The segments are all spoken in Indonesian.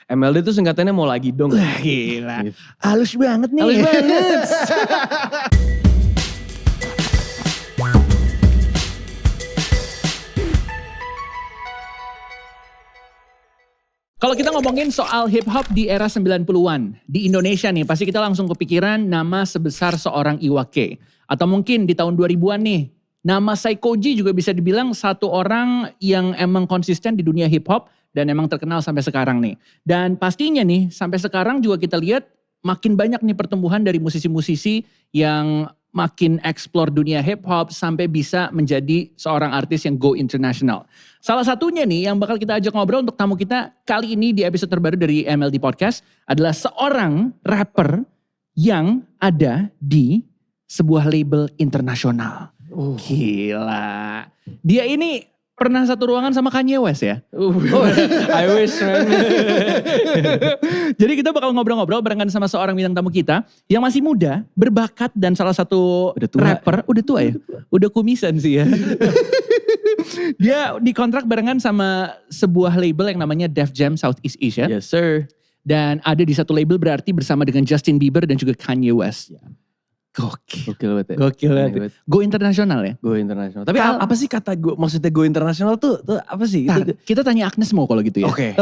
MLD tuh singkatannya mau lagi dong. Gila. Gitu. Halus banget nih. Halus banget. Kalau kita ngomongin soal hip hop di era 90-an di Indonesia nih, pasti kita langsung kepikiran nama sebesar seorang Iwake. Atau mungkin di tahun 2000-an nih, nama Saikoji juga bisa dibilang satu orang yang emang konsisten di dunia hip hop dan emang terkenal sampai sekarang nih. Dan pastinya nih, sampai sekarang juga kita lihat makin banyak nih pertumbuhan dari musisi-musisi yang makin explore dunia hip hop sampai bisa menjadi seorang artis yang go international. Salah satunya nih yang bakal kita ajak ngobrol untuk tamu kita kali ini di episode terbaru dari MLD Podcast adalah seorang rapper yang ada di sebuah label internasional. Gila. Dia ini pernah satu ruangan sama Kanye West ya? I wish, man. Jadi kita bakal ngobrol-ngobrol barengan sama seorang bintang tamu kita yang masih muda, berbakat dan salah satu rapper. Udah tua ya? Udah kumisan sih ya. Dia dikontrak barengan sama sebuah label yang namanya Def Jam Southeast Asia. Yes sir. Dan ada di satu label berarti bersama dengan Justin Bieber dan juga Kanye West. Gokil. Gokil banget ya. Gokil banget. Go internasional ya? Go internasional. Tapi apa sih kata go, maksudnya go internasional tuh apa sih? Kita tanya Agnes mau kalau gitu ya. Oke.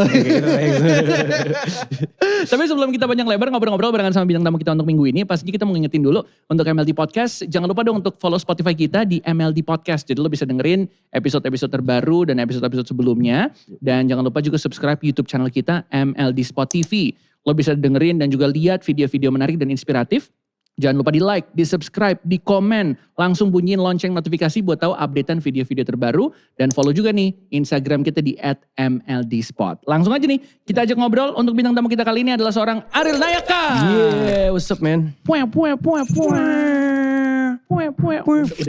Tapi sebelum kita panjang lebar ngobrol-ngobrol barengan sama bintang tamu kita untuk minggu ini, pastinya kita mau ngingetin dulu untuk MLD Podcast. Jangan lupa dong untuk follow Spotify kita di MLD Podcast. Jadi lo bisa dengerin episode-episode terbaru dan episode-episode sebelumnya. Dan jangan lupa juga subscribe YouTube channel kita MLD Spot TV. Lo bisa dengerin dan juga lihat video-video menarik dan inspiratif. Jangan lupa di like, di subscribe, di komen. Langsung bunyiin lonceng notifikasi buat tahu updatean video-video terbaru. Dan follow juga nih Instagram kita di @MLDspot. Langsung aja nih kita ajak ngobrol. Untuk bintang tamu kita kali ini adalah seorang Ariel Nayaka. Yeah, what's up man? Udah.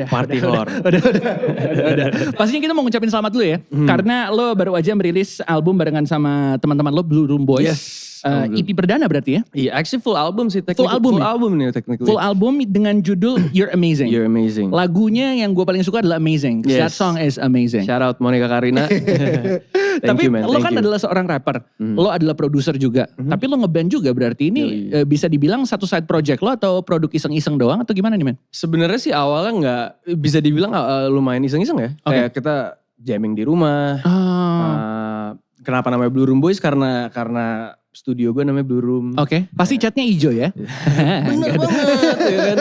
Party horror. Udah. Pastinya kita mau ngucapin selamat dulu ya. Karena lo baru aja merilis album barengan sama teman-teman lo Blue Room Boys. Yes. EP perdana berarti ya? Iya, actually full album sih. Full album nih technically. Full album dengan judul You're Amazing. You're Amazing. Lagunya yang gue paling suka adalah Amazing. Yes. That song is amazing. Shout out Monica Karina. Tapi lo kan adalah seorang rapper. Lo adalah produser juga. Tapi lo ngeband juga berarti ini bisa dibilang satu side project lo atau produk iseng-iseng doang atau gimana nih men? Sebenarnya sih awalnya nggak bisa dibilang lumayan iseng-iseng ya. Okay. Kayak kita jamming di rumah. Kenapa namanya Blue Room Boys? Karena studio gue namanya Blue Room. Oke. Pasti catnya hijau ya? Bener banget ya kan.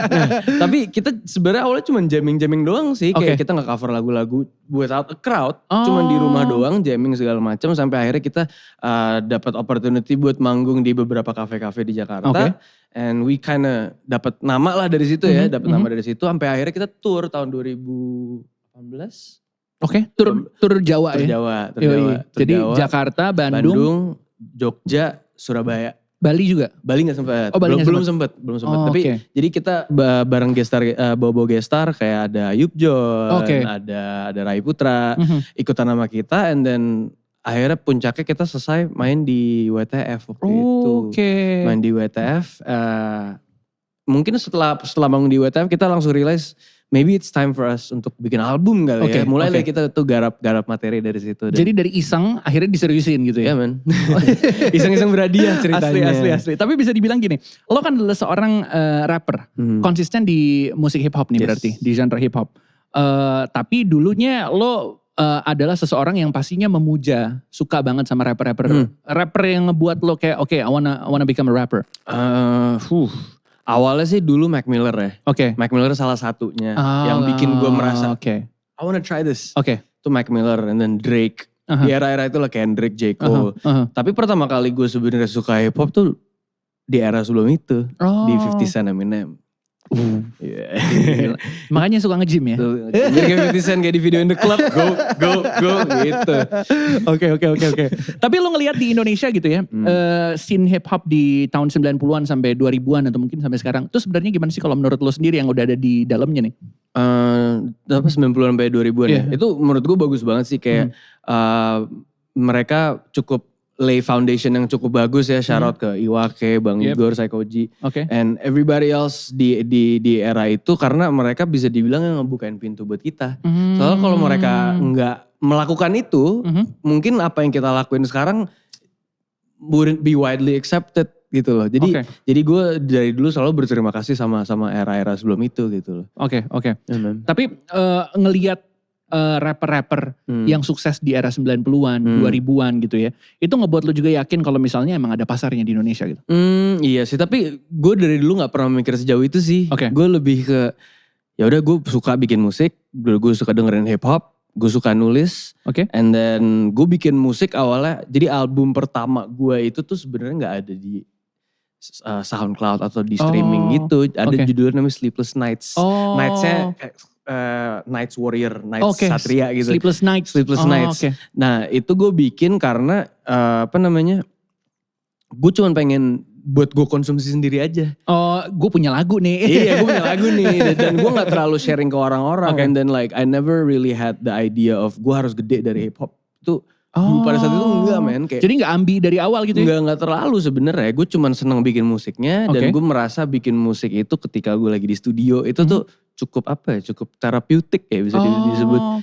Nah, tapi kita sebenarnya awalnya cuma jamming doang sih. Kayak kita nggak cover lagu-lagu without a crowd. Cuma di rumah doang jamming segala macam. Sampai akhirnya kita dapat opportunity buat manggung di beberapa kafe-kafe di Jakarta. Okay. And we kinda dapat nama lah dari situ ya. Dapat nama dari situ. Sampai akhirnya kita tour tahun 2018. Oke, tur Jawa ya? Tur Jawa. Jadi Jawa, Jakarta, Bandung, Jogja, Surabaya. Bali juga? Bali gak sempat. Oh, Bali belum sempat. Tapi jadi kita bareng gestar, bawa gestar kayak ada Ayub John, ada Rai Putra, ikutan nama kita, and then akhirnya puncaknya kita selesai main di WTF waktu itu. Main di WTF, mungkin setelah bangun di WTF kita langsung realize maybe it's time for us untuk bikin album kali ya. Mulai dari kita tuh garap materi dari situ. Jadi dari iseng akhirnya diseriusin gitu ya? Iya men. Iseng-iseng berhadiah ceritanya. Asli. Tapi bisa dibilang gini, lo kan adalah seorang rapper. Konsisten di musik hip hop nih berarti, di genre hip hop. Tapi dulunya lo adalah seseorang yang pastinya memuja, suka banget sama rapper-rapper. Rapper yang ngebuat lo kayak I wanna become a rapper. Awalnya sih dulu Mac Miller ya. Mac Miller salah satunya yang bikin gue merasa I wanna try this. Itu Mac Miller and then Drake. Di era-era itu lah Kendrick, J. Cole. Tapi pertama kali gue sebenarnya suka hip hop tuh di era sebelum itu. Di 50 Cent, Eminem. Makanya suka nge-gym ya? Kayak 50 Cent kayak di video in the club. Go gitu. Oke. Tapi lo ngelihat di Indonesia gitu ya. Scene hip hop di tahun 90-an sampai 2000-an atau mungkin sampai sekarang. Itu sebenarnya gimana sih kalau menurut lo sendiri yang udah ada di dalamnya nih? 90-an sampai 2000-an ya. Itu menurut gue bagus banget sih. Kayak mereka cukup lay foundation yang cukup bagus ya. Shout out ke Iwake, Bang Igor, Saikoji. And everybody else di era itu karena mereka bisa dibilang yang ngebukain pintu buat kita. Soalnya kalau mereka nggak melakukan itu, mungkin apa yang kita lakuin sekarang wouldn't be widely accepted gitu loh. Jadi gue dari dulu selalu berterima kasih sama era-era sebelum itu gitu loh. Oke. Tapi ngelihat rapper-rapper yang sukses di era 90-an, 2000-an gitu ya. Itu ngebuat lo juga yakin kalau misalnya emang ada pasarnya di Indonesia gitu. Iya sih, tapi gue dari dulu gak pernah mikir sejauh itu sih. Gue lebih ke ya udah gue suka bikin musik, gue suka dengerin hip hop, gue suka nulis. And then gue bikin musik awalnya, jadi album pertama gue itu tuh sebenarnya gak ada di SoundCloud atau di streaming gitu. Ada judulnya namanya Sleepless Nights. Nights-nya Nights Warrior, Nights Satria gitu. Sleepless Nights. Nah itu gue bikin karena gue cuma pengen buat gue konsumsi sendiri aja. Gue punya lagu nih. Iya, gue punya lagu nih. Dan gue gak terlalu sharing ke orang-orang. And then like I never really had the idea of gue harus gede dari hip hop. Itu pada saat itu enggak men. Jadi gak ambi dari awal gitu ya? Enggak terlalu sebenarnya. Gue cuma seneng bikin musiknya. Dan gue merasa bikin musik itu ketika gue lagi di studio. Itu tuh cukup terapeutik ya bisa disebut.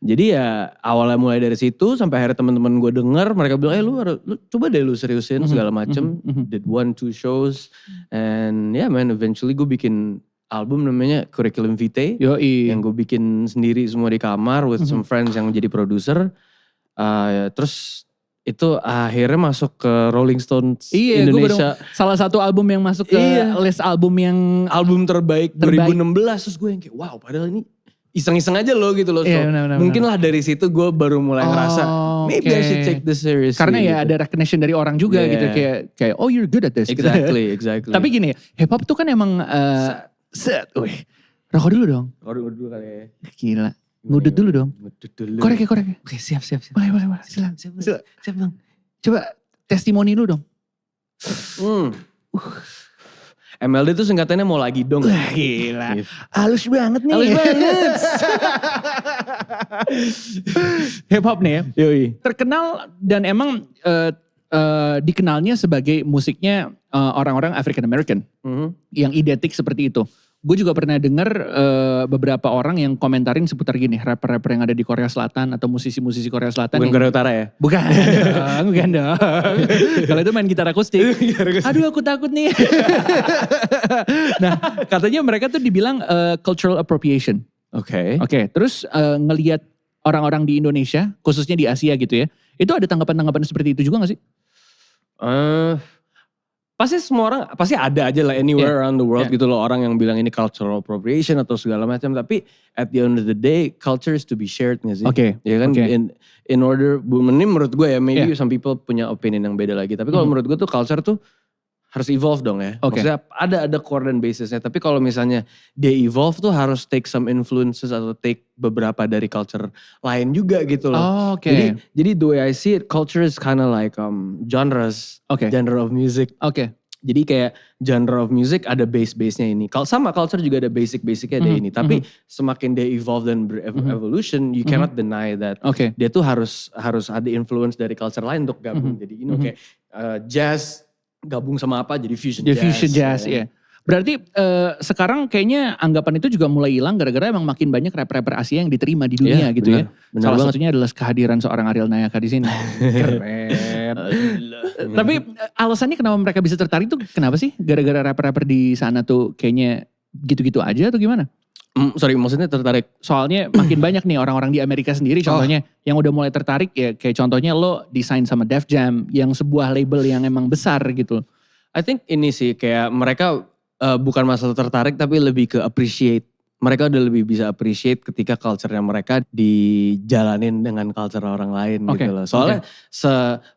Jadi ya awalnya mulai dari situ sampai akhirnya teman-teman gue denger, mereka bilang, lu coba deh lu seriusin segala macem. Did 1-2 shows and yeah man, eventually gue bikin album namanya Curriculum Vitae. Yang gue bikin sendiri semua di kamar with some friends yang jadi produser. Terus itu akhirnya masuk ke Rolling Stones Indonesia. Salah satu album yang masuk ke list album yang album terbaik 2016. Terus gue yang kayak wow, padahal ini iseng-iseng aja loh gitu loh. So, mungkin lah dari situ gue baru mulai ngerasa maybe I should take this seriously. Karena ya ada recognition dari orang juga gitu. Kayak oh you're good at this. Exactly. Tapi gini, hip hop tuh kan emang rokok dulu dong. Rokok dulu kali ya. Gila. Ngudut dulu dong. Korek. Oke, siap. Boleh. Siap bang. Coba testimoni lu dong. MLD tuh singkatannya mau lagi dong. Gila. Halus banget nih. Hip hop nih ya. Yoi. Terkenal dan emang dikenalnya sebagai musiknya orang-orang African American. Yang identik seperti itu. Gue juga pernah dengar beberapa orang yang komentarin seputar gini, rapper-rapper yang ada di Korea Selatan atau musisi-musisi Korea Selatan. Bukan Korea Utara ya? Bukan dong. Kalau itu main gitar akustik. Aduh aku takut nih. Nah katanya mereka tuh dibilang cultural appropriation. Oke. Terus ngelihat orang-orang di Indonesia, khususnya di Asia gitu ya, itu ada tanggapan-tanggapan seperti itu juga gak sih? Pasti semua orang, pasti ada aja lah anywhere around the world gitu loh. Orang yang bilang ini cultural appropriation atau segala macam. Tapi at the end of the day, culture is to be shared gak sih? Ya kan, in order, ini menurut gue ya, maybe some people punya opinion yang beda lagi. Tapi kalau menurut gue tuh culture tuh harus evolve dong ya. Maksudnya ada core dan basisnya. Tapi kalau misalnya dia evolve tuh harus take some influences atau take beberapa dari culture lain juga gitu loh. Jadi the way I see it, culture is kind of like genres, genre of music. Jadi kayak genre of music ada base-base-nya ini. Sama culture juga ada basic-basicnya ada ini. Tapi semakin dia evolve dan evolution, you cannot deny that dia tuh harus ada influence dari culture lain untuk gabung. Jadi kayak jazz gabung sama apa jadi fusion jazz. Iya. Berarti sekarang kayaknya anggapan itu juga mulai hilang gara-gara emang makin banyak rapper-rapper Asia yang diterima di dunia gitu ya. Salah satunya adalah kehadiran seorang Ariel Nayaka di sini. Keren. Tapi alasannya kenapa mereka bisa tertarik tuh kenapa sih? Gara-gara rapper-rapper di sana tuh kayaknya gitu-gitu aja atau gimana? Maksudnya tertarik? Soalnya makin banyak nih orang-orang di Amerika sendiri contohnya yang udah mulai tertarik ya kayak contohnya lo desain sama Def Jam yang sebuah label yang emang besar gitu. I think ini sih kayak mereka bukan masalah tertarik tapi lebih ke appreciate. Mereka udah lebih bisa appreciate ketika culture-nya mereka dijalanin dengan culture orang lain gitu loh. Soalnya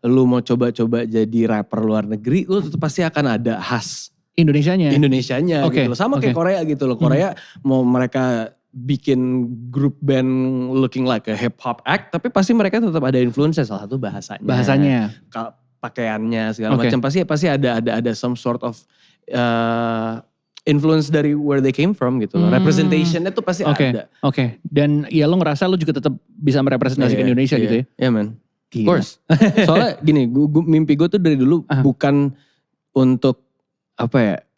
lu mau coba-coba jadi rapper luar negeri lu tetap pasti akan ada khas Indonesianya gitu loh. Sama kayak Korea gitu loh. Korea mau mereka bikin grup band looking like a hip hop act. Tapi pasti mereka tetap ada influence salah satu bahasanya. Pakaiannya segala macam. Pasti ada some sort of influence dari where they came from gitu loh. Representationnya tuh pasti ada. Dan ya lo ngerasa lo juga tetap bisa merepresentasikan Indonesia gitu ya? Iya man. Of course. Soalnya gini mimpi gue tuh dari dulu bukan untuk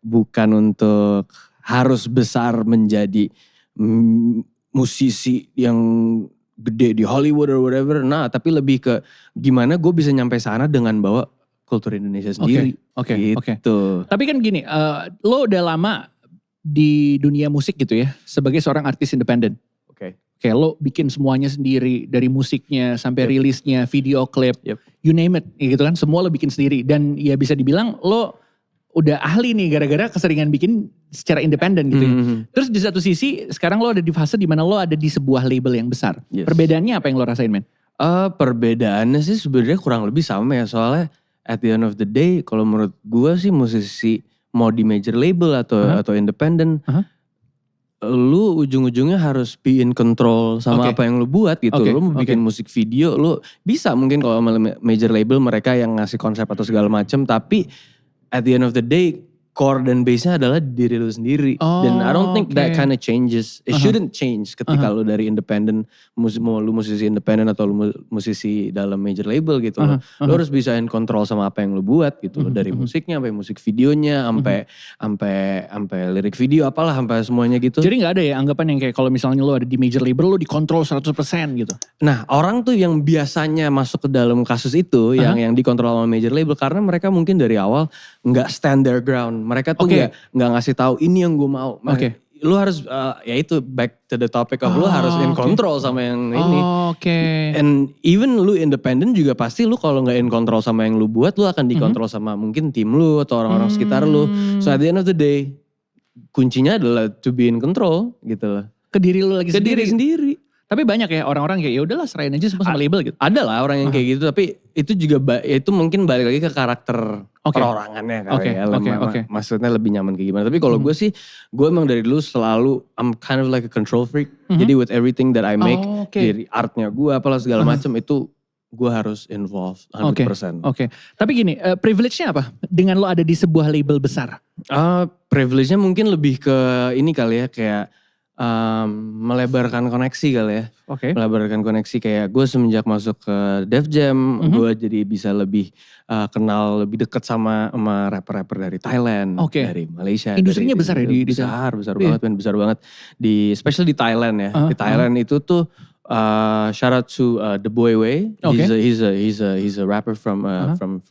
bukan untuk harus besar menjadi musisi yang gede di Hollywood or whatever. Nah, tapi lebih ke gimana gue bisa nyampe sana dengan bawa kultur Indonesia sendiri. Oke. Gitu. Tapi kan gini, lo udah lama di dunia musik gitu ya, sebagai seorang artis independen. Kayak lo bikin semuanya sendiri, dari musiknya sampai rilisnya, video klip, you name it, gitu kan, semua lo bikin sendiri. Dan ya bisa dibilang lo udah ahli nih gara-gara keseringan bikin secara independen gitu ya. Terus di satu sisi sekarang lo ada di fase dimana lo ada di sebuah label yang besar. Perbedaannya apa yang lo rasain, men? Perbedaannya sih sebenarnya kurang lebih sama ya, soalnya at the end of the day kalau menurut gue sih musisi mau di major label atau independen, lu ujung-ujungnya harus be in control sama apa yang lu buat gitu. Lu mau bikin musik video, lu bisa mungkin kalau major label mereka yang ngasih konsep atau segala macam, tapi at the end of the day core dan base-nya adalah diri lu sendiri. Dan I don't think that kind of changes. It shouldn't change ketika lu dari independen, mau lu musisi independen atau lu musisi dalam major label gitu. Lu harus bisa in control sama apa yang lu buat gitu. Dari musiknya, sampai musik videonya, sampai lirik video apalah, sampai semuanya gitu. Jadi gak ada ya anggapan yang kayak kalau misalnya lu ada di major label, lu dikontrol 100% gitu? Nah, orang tuh yang biasanya masuk ke dalam kasus itu, yang dikontrol sama major label, karena mereka mungkin dari awal gak stand their ground. Mereka tuh gak ngasih tahu ini yang gue mau. Lu harus ya itu back to the topic of lu harus in control sama yang ini. And even lu independent juga pasti lu kalau nggak in control sama yang lu buat, lu akan dikontrol sama mungkin tim lu atau orang-orang sekitar lu. So at the end of the day, kuncinya adalah to be in control gitu loh. Ke diri lu lagi sendiri. Ke diri sendiri. Tapi banyak ya orang-orang kayak ya udahlah serahin aja semua sama label gitu. Ada lah orang yang kayak gitu, tapi itu juga itu mungkin balik lagi ke karakter perorangannya kali ya. Maksudnya lebih nyaman kayak gimana. Tapi kalau gue sih, gue emang dari dulu selalu I'm kind of like a control freak. Jadi with everything that I make, dari artnya gue apalah segala macam itu gue harus involved 100%. Tapi gini, privilege-nya apa dengan lo ada di sebuah label besar? Privilege-nya mungkin lebih ke ini kali ya, kayak melebarkan koneksi kali ya. Melebarkan koneksi kayak gue semenjak masuk ke Def Jam, gue jadi bisa lebih kenal lebih dekat sama rapper-rapper dari Thailand, dari Malaysia. Industrinya besar ya di besar banget, men, besar banget. Especially di Thailand ya. Di Thailand itu tuh shout out to The Boy Way. He's a rapper from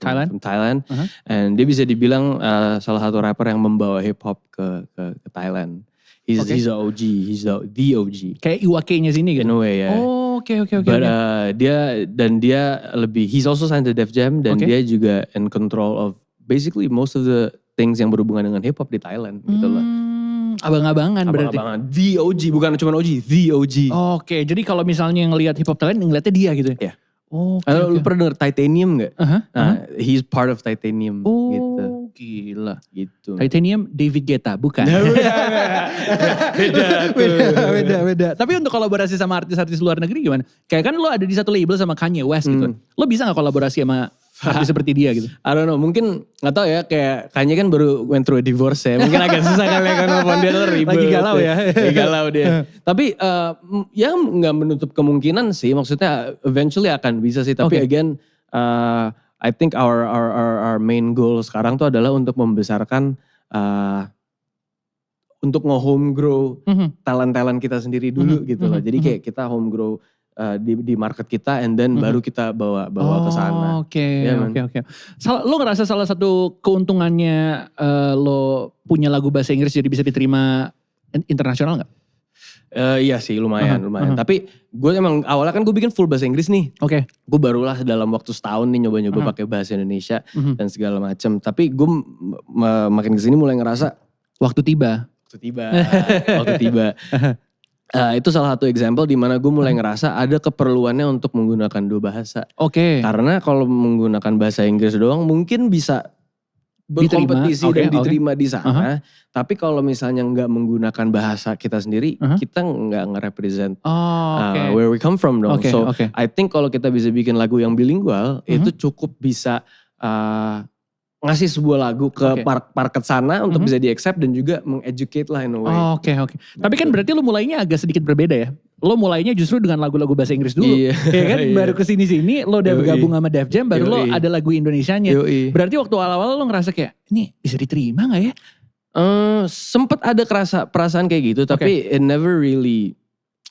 Thailand. And dia bisa dibilang salah satu rapper yang membawa hip hop ke Thailand. He's a OG, he's the OG. Kayak Iwake-nya sini gitu? In a way, ya. But dia lebih, he's also signed to Def Jam dan dia juga in control of basically most of the things yang berhubungan dengan hip hop di Thailand gitu loh. Abang-abangan berarti? Abang-abangan, the OG, bukan cuma OG, the OG. Jadi kalau misalnya ngelihat hip hop Thailand, ngeliatnya dia gitu ya? Iya. Lu pernah denger Titanium gak? He's part of Titanium gitu. Gila. Gitu. Titanium David Guetta, bukan? Beda. Tapi untuk kolaborasi sama artis-artis luar negeri gimana? Kayak kan lo ada di satu label sama Kanye West gitu. Lo bisa gak kolaborasi sama artis seperti dia gitu? I don't know, mungkin gak tahu ya, kayak Kanye kan baru went through a divorce ya. Mungkin agak susah kali ya kan nelfon dia, ribet. Lagi galau ya. Lagi galau dia. Tapi ya gak menutup kemungkinan sih, maksudnya eventually akan bisa sih. Tapi again, I think our main goal sekarang tuh adalah untuk membesarkan, untuk nge-home grow talent-talent kita sendiri dulu gitu loh. Jadi kayak kita home grow di market kita and then baru kita bawa ke sana. Oke. Lo ngerasa salah satu keuntungannya lo punya lagu bahasa Inggris jadi bisa diterima internasional gak? Iya sih lumayan. Tapi gue emang awalnya kan gue bikin full bahasa Inggris nih. Gue barulah dalam waktu setahun nih nyoba-nyoba pakai bahasa Indonesia dan segala macam. Tapi gue makin kesini mulai ngerasa waktu tiba. Itu salah satu example di mana gue mulai ngerasa ada keperluannya untuk menggunakan dua bahasa. Karena kalau menggunakan bahasa Inggris doang mungkin bisa berkompetisi dan diterima di sana. Tapi kalau misalnya nggak menggunakan bahasa kita sendiri, kita nggak nge-represent where we come from dong. I think kalau kita bisa bikin lagu yang bilingual, itu cukup bisa ngasih sebuah lagu ke market sana untuk bisa di-accept dan juga meng-educate lah in a way. Tapi kan berarti lo mulainya agak sedikit berbeda ya? Lo mulainya justru dengan lagu-lagu bahasa Inggris dulu. Ya kan? Baru kesini-sini lo udah bergabung sama Def Jam, baru lo ada lagu Indonesianya. Berarti waktu awal-awal lo ngerasa kayak, ini bisa diterima gak ya? Sempet ada perasaan kayak gitu, tapi it never really,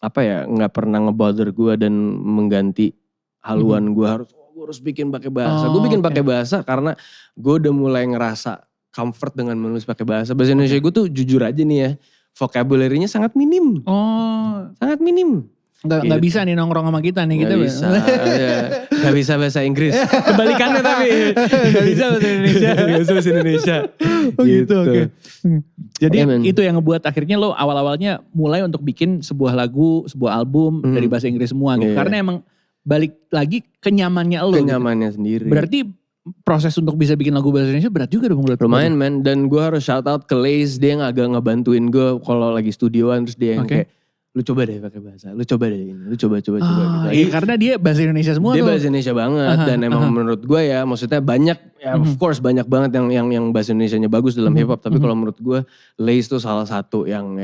gak pernah ngebother gue dan mengganti haluan gue harus, gue harus bikin pakai bahasa. Gue bikin pakai bahasa karena gue udah mulai ngerasa comfort dengan menulis pakai bahasa. Bahasa Indonesia gue tuh jujur aja nih ya, vocabulary-nya sangat minim. Sangat minim. Nggak bisa nih nongkrong sama kita nih. Gak bisa. Gak bisa bahasa Inggris. Kebalikannya tapi. Gak bisa bahasa Indonesia. Gak bisa bahasa Indonesia. Gitu. Oke. Jadi itu yang ngebuat akhirnya lo awal-awalnya mulai untuk bikin sebuah lagu, sebuah album dari bahasa Inggris semua gitu. Karena emang balik lagi kenyamannya lo. Kenyamannya sendiri. Berarti proses untuk bisa bikin lagu bahasa Indonesia berat juga dong. Lumayan man. Dan gue harus shout out ke Lace. Dia yang agak ngebantuin gue kalau lagi studioan. Terus dia yang kayak, lu coba deh pakai bahasa, lu coba deh ini, lu coba gitu. Iya, karena dia bahasa Indonesia semua dia bahasa Indonesia banget dan emang menurut gue ya, maksudnya banyak ya of course banyak banget yang bahasa Indonesianya bagus dalam hip hop, tapi kalau menurut gue Lace tuh salah satu yang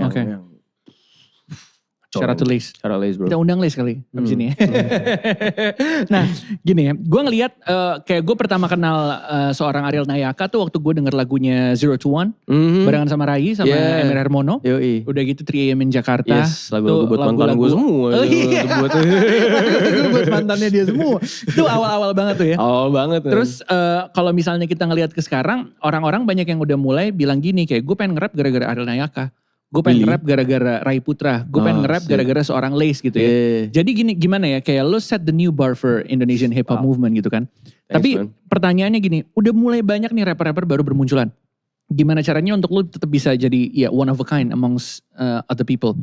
Shout out to Lace. Shout out Lace bro. Kita undang Lace kali abis ini. Nah gini ya, gue ngeliat kayak gue pertama kenal seorang Ariel Nayaka tuh waktu gue denger lagunya Zero to One. Barengan sama Rai sama Emir Hermono. Yoi. Udah gitu 3 AM in Jakarta. Yes, lagu-lagu buat mantan gue semua. Buat mantannya dia semua. Itu awal-awal banget tuh ya. Awal banget. Terus kalau misalnya kita ngeliat ke sekarang, orang-orang banyak yang udah mulai bilang gini kayak gue pengen nge-rap gara-gara Ariel Nayaka. Gue pengen nge-rap gara-gara Rai Putra. Gue pengen nge-rap gara-gara seorang Lace gitu ya. Jadi gimana ya, kayak lo set the new bar for Indonesian hip hop movement gitu kan. Tapi pertanyaannya gini, udah mulai banyak nih rapper-rapper baru bermunculan. Gimana caranya untuk lo tetap bisa jadi ya one of a kind amongst other people?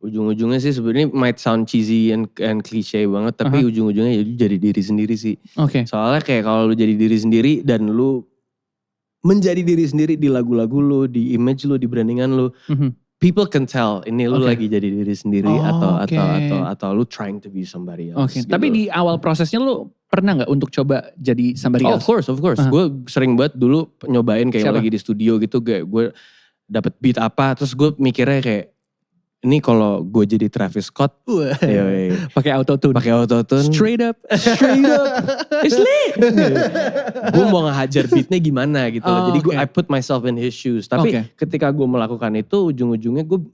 Ujung-ujungnya sih sebenarnya might sound cheesy and cliche banget. Tapi ujung-ujungnya jadi diri sendiri sih. Soalnya kayak kalau lo jadi diri sendiri dan lo menjadi diri sendiri di lagu-lagu lu, di image lu, di brandingan lu. People can tell ini lu lagi jadi diri sendiri atau lu trying to be somebody else. Gitu. Tapi di awal prosesnya lu pernah gak untuk coba jadi somebody else? Of course. Gue sering banget dulu nyobain kayak lagi di studio gitu, gue dapet beat apa, terus gue mikirnya kayak, ini kalau gue jadi Travis Scott, pakai autotune, straight up, it's lit. Gue mau ngehajar beatnya gimana gitu loh. Jadi I put myself in his shoes. Tapi ketika gue melakukan itu, ujung-ujungnya gue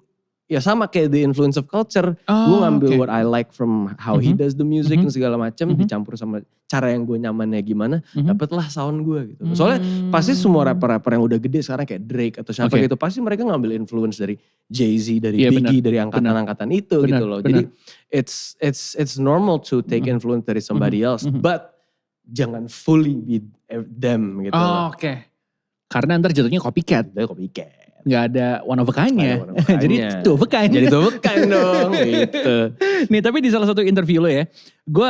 ya sama kayak the influence of culture. Gue ngambil what I like from how he does the music dan segala macam, dicampur sama cara yang gue nyamannya gimana, dapatlah sound gue gitu. Soalnya pasti semua rapper-rapper yang udah gede sekarang kayak Drake atau siapa gitu, pasti mereka ngambil influence dari Jay-Z, dari Biggie, dari angkatan-angkatan itu gitu loh. Jadi it's normal to take influence dari somebody else, but jangan fully be them gitu loh. Karena ntar jatuhnya copycat. Gak ada one of a kind-nya. Jadi two of a kind. Jadi two of a kind dong gitu. Nih tapi di salah satu interview lo ya, gue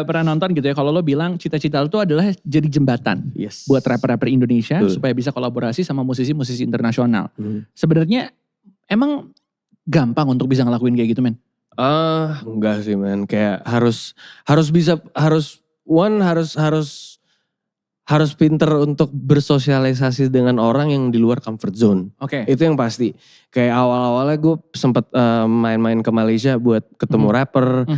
pernah nonton gitu ya, kalau lo bilang cita-cita lo tuh adalah jadi jembatan buat rapper-rapper Indonesia supaya bisa kolaborasi sama musisi-musisi internasional. Sebenarnya emang gampang untuk bisa ngelakuin kayak gitu men? Enggak sih men, kayak harus pinter untuk bersosialisasi dengan orang yang di luar comfort zone. Itu yang pasti. Kayak awal-awalnya gue sempet main-main ke Malaysia buat ketemu rapper,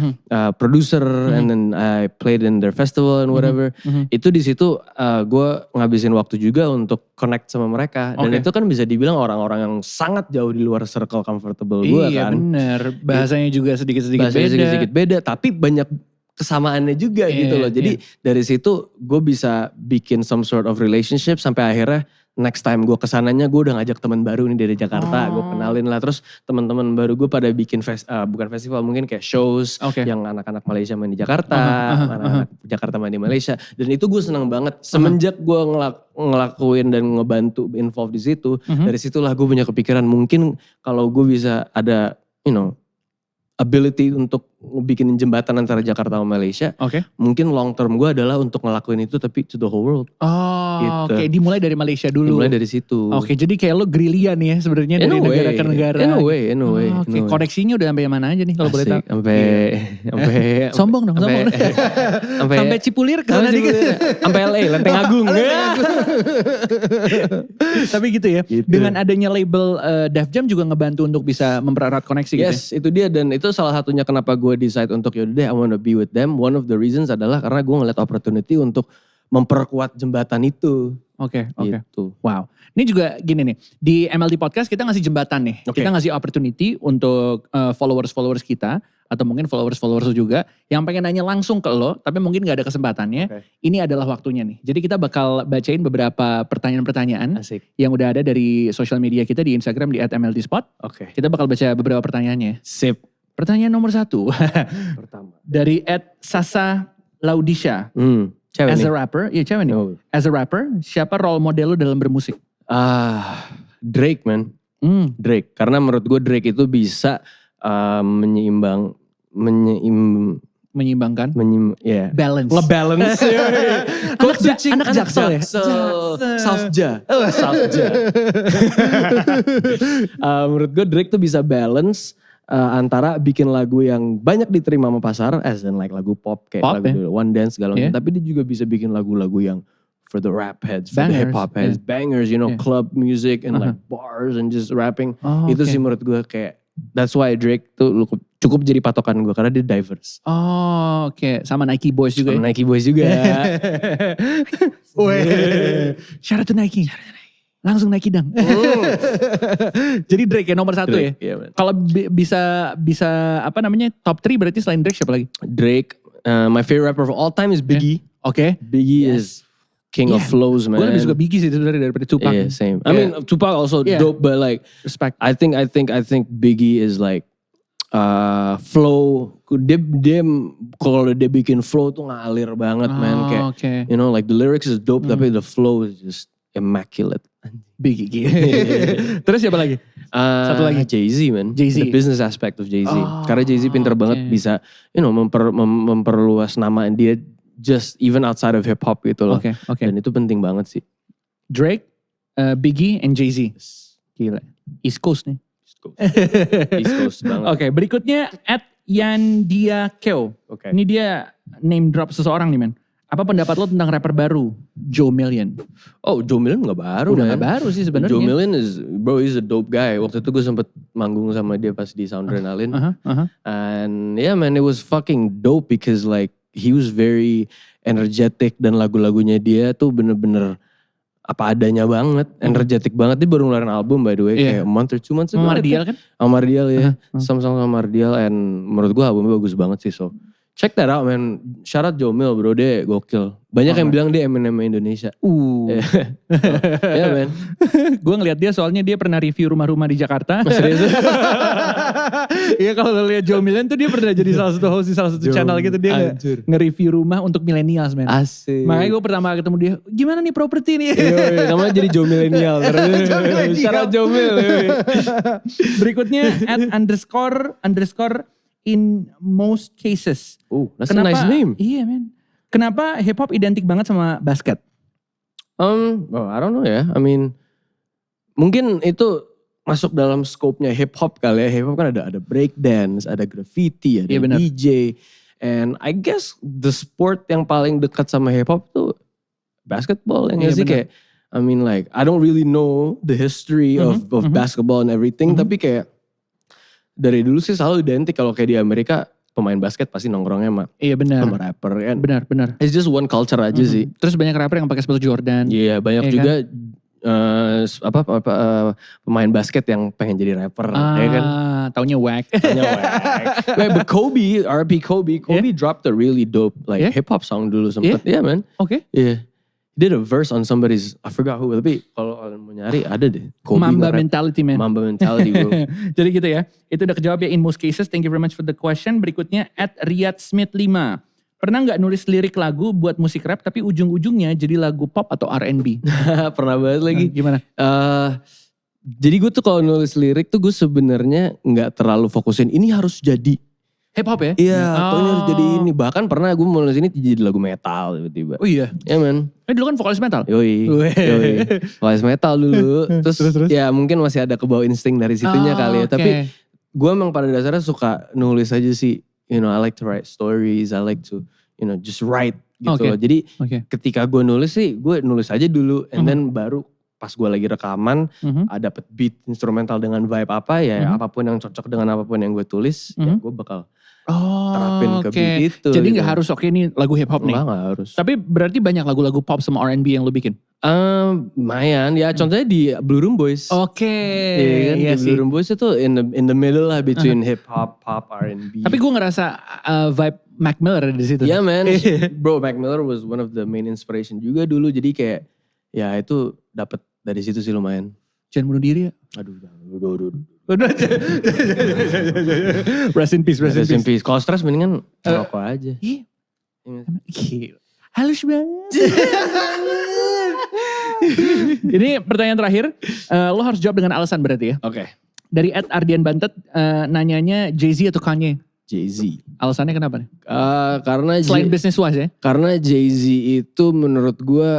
producer, and then I played in their festival and whatever. Itu di situ gue ngabisin waktu juga untuk connect sama mereka. Dan itu kan bisa dibilang orang-orang yang sangat jauh di luar circle comfortable gue kan. Iya bener, bahasanya juga sedikit-sedikit beda. Tapi banyak kesamaannya juga gitu loh. Jadi dari situ gue bisa bikin some sort of relationship sampai akhirnya next time gue kesananya gue udah ngajak teman baru nih dari Jakarta. Gue kenalin lah, terus teman-teman baru gue pada bikin bukan festival, mungkin kayak shows yang anak-anak Malaysia main di Jakarta, anak-anak Jakarta main di Malaysia. Dan itu gue senang banget. Semenjak gue ngelakuin dan ngebantu involve di situ, dari situlah gue punya kepikiran mungkin kalau gue bisa ada ability untuk bikin jembatan antara Jakarta sama Malaysia. Mungkin long term gue adalah untuk ngelakuin itu tapi to the whole world. Gitu. Dimulai dari Malaysia dulu. Dimulai dari situ. Jadi kayak lo gerillian ya sebenarnya dari negara ke negara. In a way. Koneksinya udah sampai mana aja nih kalau boleh tahu? Sampai sombong dong. Sampai Cipulir ke sana dikit. Sampai LA, Lenteng Agung. Tapi gitu ya. Gitu. Dengan adanya label Def Jam juga ngebantu untuk bisa mempererat koneksi gitu. Yes, itu dia, dan itu salah satunya kenapa gue decide untuk yaudah deh I wanna be with them. One of the reasons adalah karena gue ngeliat opportunity untuk memperkuat jembatan itu. Gitu. Wow. Ini juga gini nih, di MLD Podcast kita ngasih jembatan nih. Kita ngasih opportunity untuk followers-followers kita atau mungkin followers lu juga yang pengen nanya langsung ke lo, tapi mungkin gak ada kesempatannya. Ini adalah waktunya nih. Jadi kita bakal bacain beberapa pertanyaan-pertanyaan yang udah ada dari social media kita di Instagram di @mldspot. Kita bakal baca beberapa pertanyaannya. Sip. Pertanyaan nomor 1. Pertama. Dari @Sasa Laudisha. Cewek As nih. a rapper, iya cewek nih. As a rapper, siapa role model lo dalam bermusik? Drake man. Drake. Karena menurut gue Drake itu bisa Menyeimbangkan? Balance. Ngebalance. Anak Jaksel ya? Salfja. Menurut gue Drake tuh bisa balance antara bikin lagu yang banyak diterima sama pasar, as in like lagu pop kayak pop, lagu One Dance segala macam, tapi dia juga bisa bikin lagu-lagu yang for the rap heads, for the hip hop heads, bangers, you know, club music and like bars and just rapping. Itu sih menurut gue kayak that's why Drake tuh cukup jadi patokan gue karena dia diverse. Sama Nike Boys juga. Sama Nike Boys juga. Shout out to Nike. Langsung Nike dang. Jadi Drake ya nomor 1 ya. Kalau bisa apa namanya top 3 berarti selain Drake siapa lagi? Drake, my favorite rapper of all time is Biggie. Biggie is king of flows, man. Gue lebih suka Biggie sih sebenarnya daripada Tupac. Yeah, same. I mean Tupac also dope, but like respect. I think Biggie is like flow. Dia kalau dia bikin flow tuh ngalir banget, man. Kayak you know like the lyrics is dope, tapi the flow is just immaculate. Biggie. Terus siapa lagi? Satu lagi. Jay-Z, man. Jay-Z. The business aspect of Jay-Z. Karena Jay-Z pinter banget bisa, you know, memperluas nama dia just even outside of hip hop gitu loh. Dan itu penting banget sih. Drake, Biggie, and Jay-Z. Gila. East Coast nih. East Coast banget. Berikutnya @Yandiakeo. Ini dia name drop seseorang nih, man. Apa pendapat lo tentang rapper baru Joe Million? Joe Million gak baru. Udah gak baru sih sebenarnya. Joe Million he's a dope guy. Waktu itu gue sempet manggung sama dia pas di Soundrenalin. And yeah man, it was fucking dope because like he was very energetic dan lagu-lagunya dia tuh bener-bener apa adanya banget, energetic banget. Dia baru ngeluarin album by the way, kayak a month or 2 months ago. Mardial kan? Mardial ya, sama-sama Mardial, and menurut gue albumnya bagus banget sih, so check that out man. Shout out Joe Mill bro, dia gokil. Banyak yang bilang dia Eminem Indonesia. Yeah man. Gue ngeliat dia soalnya dia pernah review rumah-rumah di Jakarta. Serius? Iya kalau lihat Joe Million tuh dia pernah jadi salah satu host di salah satu channel gitu. Dia nge-review rumah untuk millennials man. Asik. Makanya gue pertama ketemu dia, gimana nih properti nih? Namanya jadi Joe Millennial. Shout out Joe Mill. Berikutnya @__ in most cases. That's a nice name. Iya man. Kenapa hip hop identik banget sama basket? I don't know ya. I mean, mungkin itu masuk dalam scope-nya hip hop kali ya. Hip hop kan ada break dance, ada graffiti, ada DJ. And I guess the sport yang paling dekat sama hip hop tuh basketball yang sih kayak. I mean like I don't really know the history of basketball and everything, tapi kayak dari dulu sih selalu identik kalau kayak di Amerika pemain basket pasti nongkrongnya sama sama rapper kan. Benar. It's just one culture aja sih. Terus banyak rapper yang pakai sepatu Jordan. Iya, banyak juga pemain basket yang pengen jadi rapper, ya kan? Taunya whack. But Kobe, R.I.P. Kobe dropped a really dope like hip hop song dulu sempet. Yeah man. Yeah. Did a verse on somebody's, I forgot who, tapi kalau kalian mau nyari ada deh. Kobe Mamba mentality man. Mamba mentality bro. Jadi gitu ya. Itu udah kejawab ya in most cases. Thank you very much for the question. Berikutnya @RiyadSmith5. Pernah gak nulis lirik lagu buat musik rap tapi ujung-ujungnya jadi lagu pop atau R&B? Pernah banget lagi. Gimana? Jadi gue tuh kalau nulis lirik tuh gue sebenarnya gak terlalu fokusin ini harus jadi hip hop ya? Iya, pokoknya harus jadi ini. Bahkan pernah gue mau nulis ini jadi lagu metal tiba-tiba. Oh iya? Iya man. Dulu kan vokalis metal? Yoi. Vokalis metal dulu. Terus ya mungkin masih ada kebawa insting dari situnya kali ya. Tapi gue emang pada dasarnya suka nulis aja sih. You know, I like to write stories. I like to, you know, just write gitu loh. Jadi ketika gue nulis sih, gue nulis aja dulu. And then baru pas gue lagi rekaman, dapet beat instrumental dengan vibe apa ya. Apapun yang cocok dengan apapun yang gue tulis, ya gue bakal terapin ke beat itu. Jadi gak harus ini lagu hip hop nih? Gak harus. Tapi berarti banyak lagu-lagu pop sama R&B yang lu bikin? Lumayan ya, contohnya di Blue Room Boys. Oke. Kan? Iya, di Blue Room Boys itu in the middle lah between hip hop, pop, R&B. Tapi gue ngerasa vibe Mac Miller di situ. Yeah man, bro, Mac Miller was one of the main inspiration juga dulu. Jadi kayak ya itu dapat dari situ sih lumayan. Jangan bunuh diri ya. Aduh. Rest in peace. Kalau stres mendingan ngerokok aja. Iya. Gila. Halus banget. Ini pertanyaan terakhir. Lo harus jawab dengan alasan berarti ya. Oke. Dari @Ardian Bantet nanyanya Jay-Z atau Kanye? Jay-Z. Alasannya kenapa nih? Karena selain business wise ya? Karena Jay-Z itu menurut gue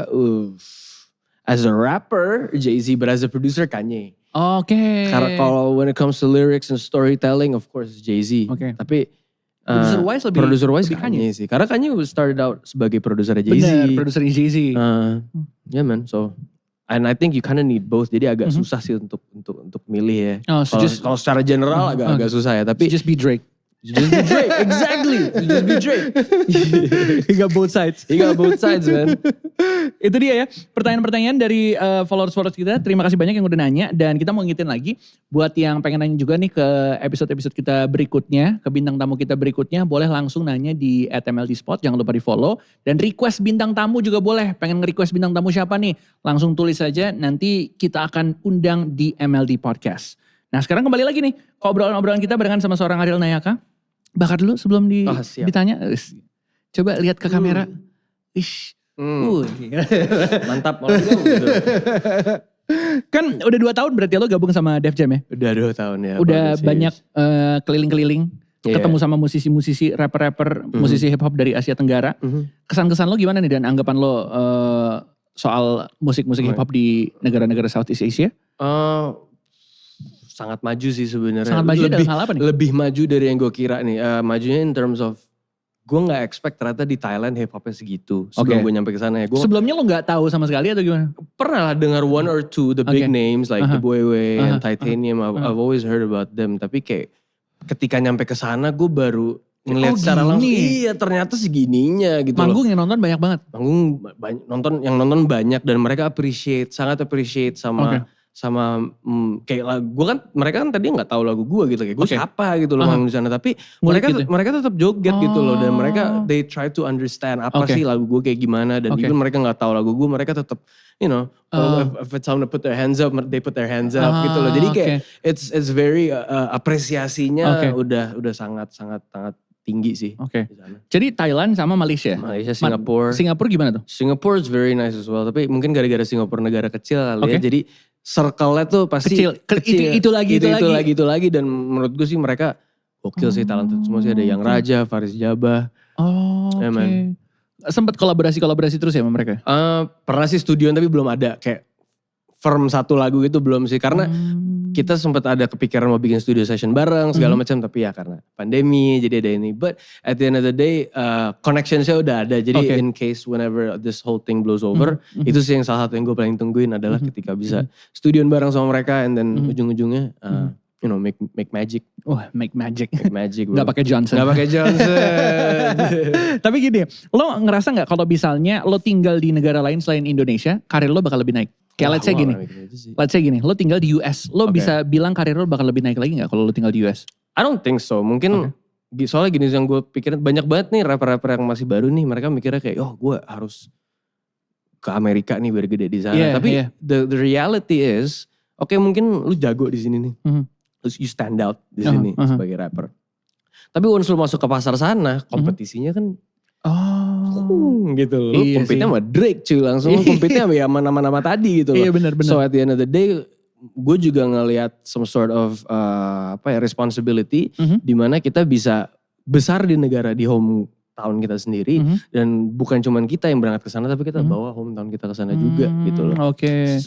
as a rapper Jay-Z, but as a producer Kanye. Oke. Karena kalau when it comes to lyrics and storytelling of course Jay-Z. Oke. Tapi producer wise Kanye sih. Karena Kanye started out sebagai produser Jay-Z. Bener, produsernya Jay-Z. Yeah man, so and I think you kind of need both. Jadi agak susah sih untuk milih ya. Kalau secara general agak susah ya. Tapi just be Drake. Just be Drake, exactly. Just be Drake. He got both sides. He got both sides, man. Itu dia ya, pertanyaan-pertanyaan dari followers kita. Terima kasih banyak yang udah nanya. Dan kita mau ngingetin lagi, buat yang pengen nanya juga nih ke episode-episode kita berikutnya, ke bintang tamu kita berikutnya, boleh langsung nanya di @MLDspot, jangan lupa di follow. Dan request bintang tamu juga boleh, pengen nge-request bintang tamu siapa nih? Langsung tulis saja, nanti kita akan undang di MLD Podcast. Nah sekarang kembali lagi nih, ke obrolan-obrolan kita barengan sama seorang Ariel Nayaka. Bakar dulu sebelum ditanya. Coba lihat ke kamera. Mantap. Kan udah 2 tahun berarti lo gabung sama Def Jam ya? Udah 2 tahun ya. Udah banyak keliling-keliling. Ketemu sama musisi-musisi, rapper-rapper, musisi hip hop dari Asia Tenggara. Kesan-kesan lo gimana nih dan anggapan lo soal musik-musik hip hop di negara-negara Southeast Asia? Sangat maju sih sebenarnya. Sangat maju dalam hal apa nih? Lebih maju dari yang gue kira nih. Majunya in terms of, gue gak expect ternyata di Thailand hip hopnya segitu. Sebelum gue nyampe ke sana ya. Sebelumnya lo gak tahu sama sekali atau gimana? Pernah lah dengar one or two the big names like The Boyway and Titanium. I've always heard about them. Tapi kayak ketika nyampe ke sana gue baru ngeliat secara langsung. Iya ternyata segininya gitu. Manggung yang nonton banyak banget. Yang nonton banyak dan mereka sangat appreciate sama kayak gue kan mereka kan tadi nggak tahu lagu gue gitu kayak gue siapa gitu loh manggung di sana tapi mereka tetap joget gitu loh dan mereka they try to understand apa sih lagu gue kayak gimana dan even mereka nggak tahu lagu gue mereka tetap if it's time to put their hands up they put their hands up gitu loh jadi kayak it's very apresiasinya udah sangat tinggi sih. Jadi Thailand sama Malaysia. Singapura gimana tuh? Singapore is very nice as well tapi mungkin gara-gara Singapura negara kecil kali ya jadi circle-nya tuh pasti kecil. Itu lagi dan menurut gue sih mereka gokil sih talented semua sih ada Yang Raja, Faris Jabah. Sempat kolaborasi terus ya sama mereka? Pernah sih studioan tapi belum ada kayak firm satu lagu itu belum sih karena kita sempat ada kepikiran mau bikin studio session bareng segala macam tapi ya karena pandemi jadi ada ini but at the end of the day connectionsnya udah ada jadi in case whenever this whole thing blows over itu sih yang salah satu yang gue paling tungguin adalah ketika bisa studioan bareng sama mereka and then ujung-ujungnya make magic. Make magic. Bro. Gak pakai Johnson. Tapi gini, lo ngerasa gak kalau misalnya lo tinggal di negara lain selain Indonesia, karir lo bakal lebih naik? Kayak let's say gini, lo tinggal di US, lo bisa bilang karir lo bakal lebih naik lagi gak kalau lo tinggal di US? I don't think so, mungkin soalnya gini yang gue pikirin, banyak banget nih rapper-rapper yang masih baru nih, mereka mikirnya kayak, gue harus ke Amerika nih biar gede di sana. Tapi the reality is, mungkin lu jago di sini nih, you stand out di sini sebagai rapper. Tapi once lu masuk ke pasar sana, kompetisinya kan gitu loh. Lu compete-nya sama Drake cuy langsung. Lu compete-nya sama nama-nama tadi gitu loh. Iya benar. So at the end of the day gue juga ngelihat some sort of responsibility dimana kita bisa besar di negara di hometown kita sendiri dan bukan cuma kita yang berangkat ke sana tapi kita bawa hometown kita ke sana juga gitu loh.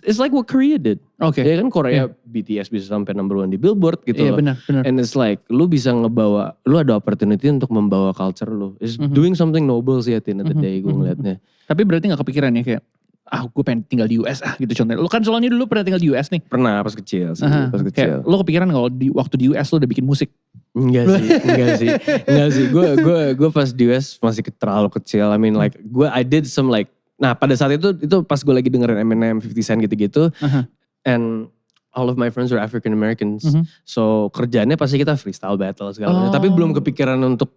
It's like what Korea did. Ya kan Korea BTS bisa sampai number 1 di Billboard gitu loh. Benar. And it's like lu bisa ngebawa, lu ada opportunity untuk membawa culture lu. It's doing something noble sih at the end of the day gue ngeliatnya. Tapi berarti gak kepikiran ya kayak gue pengen tinggal di US gitu contohnya. Lu kan soalnya dulu pernah tinggal di US nih. Pernah pas kecil sih. Kayak, lu kepikiran kalau waktu di US lu udah bikin musik? Enggak sih. Gue pas di US masih terlalu kecil. I mean like I did some like Nah pada saat itu pas gue lagi dengerin Eminem, 50 Cent gitu-gitu. And all of my friends were African Americans. So kerjaannya pasti kita freestyle battle segala macam. Tapi belum kepikiran untuk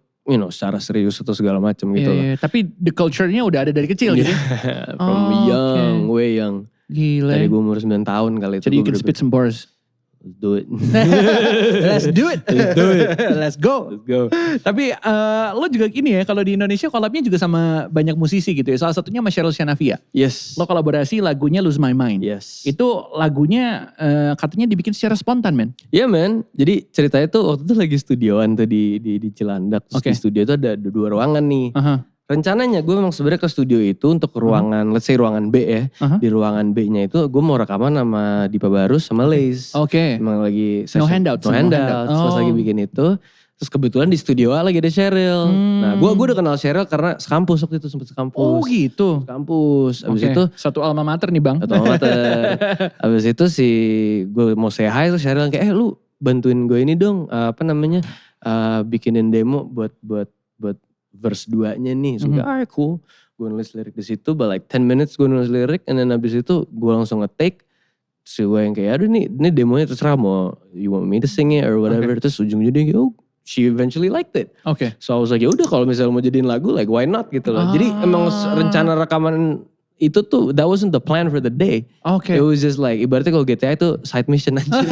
secara serius atau segala macam gitu loh. Tapi the culture-nya udah ada dari kecil gitu. From young, way young. Gila. Dari gue umur 9 tahun kali itu. Jadi you can spit some bars. Let's do it. Let's do it. Let's do it. Let's go. Let's go. Tapi lo juga gini ya, kalau di Indonesia collabnya juga sama banyak musisi gitu ya. Salah satunya sama Sheryl Sheinafia. Yes. Lo kolaborasi lagunya Lose My Mind. Yes. Itu lagunya katanya dibikin secara spontan, men. Iya, men. Jadi ceritanya tuh waktu itu lagi studioan tuh di Cilandak. Terus di studio itu ada 2 ruangan nih. Rencananya gue memang sebenarnya ke studio itu untuk ruangan, let's say ruangan B ya. Di ruangan B-nya itu gue mau rekaman sama Dipa Barus sama Lace. Emang lagi session. No handouts. Terus lagi bikin itu. Terus kebetulan di studio A lagi ada Sheryl. Nah gue udah kenal Sheryl karena sekampus waktu itu, sempet sekampus. Oh gitu. Sekampus. Abis itu. Satu alma mater nih bang. Satu alma mater. Abis itu gue mau say hi, terus Sheryl kayak lu bantuin gue ini dong. Bikinin demo buat verse 2-nya nih. So alright cool. Gue nulis lirik di situ, but like 10 minutes gue nulis lirik, and then abis itu gue langsung nge-take. Terus gue yang kayak, aduh ini demonya terserah mau, you want me to sing it or whatever. Terus ujung-ujungnya dia kayak, she eventually liked it. So I was like, ya udah kalau misalnya mau jadiin lagu, like why not gitu loh. Jadi emang rencana rekaman itu tuh, that wasn't the plan for the day. It was just like, ibaratnya kalau GTA itu side mission aja.